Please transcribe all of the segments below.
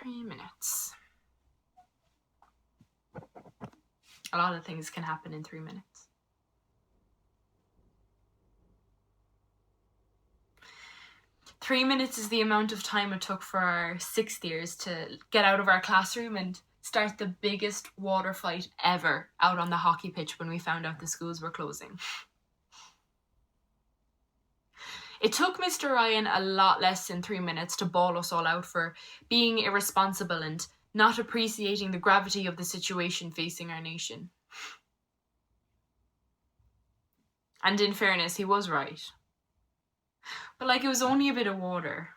3 minutes. A lot of things can happen in 3 minutes. Three minutes is the amount of time it took for our sixth years to get out of our classroom and start the biggest water fight ever out on the hockey pitch when we found out the schools were closing. It took Mr. Ryan a lot less than 3 minutes to bawl us all out for being irresponsible and not appreciating the gravity of the situation facing our nation. And in fairness, he was right. But it was only a bit of water.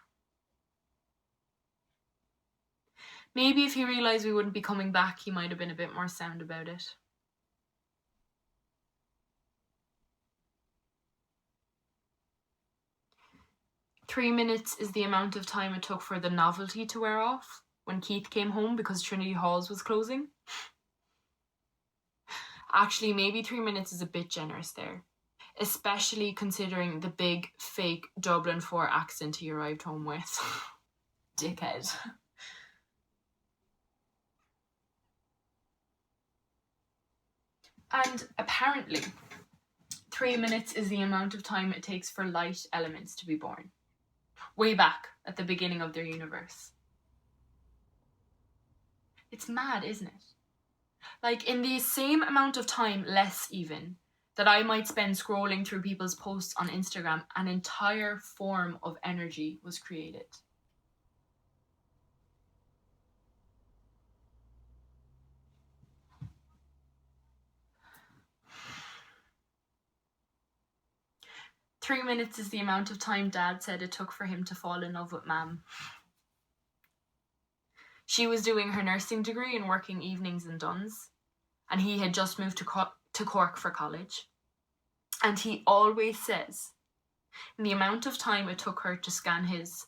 Maybe if he realised we wouldn't be coming back, he might have been a bit more sound about it. Three minutes is the amount of time it took for the novelty to wear off when Keith came home because Trinity Halls was closing. Actually, maybe 3 minutes is a bit generous there, especially considering the big fake Dublin 4 accent he arrived home with. Dickhead. And apparently, 3 minutes is the amount of time it takes for light elements to be born. Way back at the beginning of their universe. It's mad, isn't it? In the same amount of time, less even, that I might spend scrolling through people's posts on Instagram, an entire form of energy was created. Three minutes is the amount of time Dad said it took for him to fall in love with Mam. She was doing her nursing degree and working evenings in Duns, and he had just moved to Cork for college. And he always says, in the amount of time it took her to scan his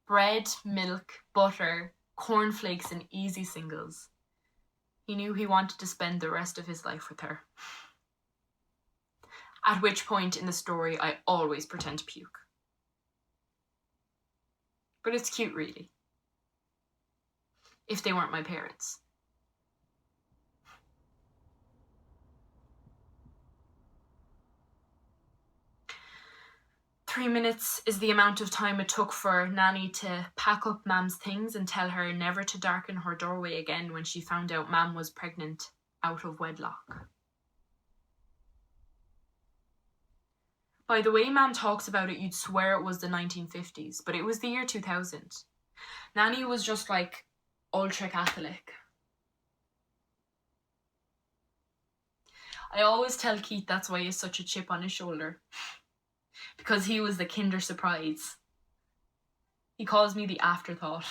bread, milk, butter, cornflakes and easy singles, he knew he wanted to spend the rest of his life with her. At which point in the story I always pretend to puke. But it's cute, really. If they weren't my parents. Three minutes is the amount of time it took for Nanny to pack up Mam's things and tell her never to darken her doorway again when she found out Mam was pregnant out of wedlock. By the way Mam talks about it, you'd swear it was the 1950s, but it was the year 2000. Nanny was just ultra Catholic. I always tell Keith that's why he has such a chip on his shoulder. Because he was the Kinder Surprise. He calls me the afterthought.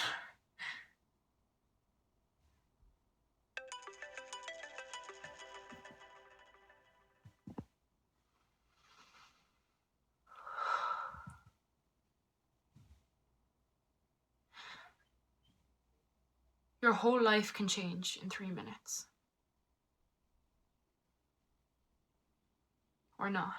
Your whole life can change in 3 minutes. Or not.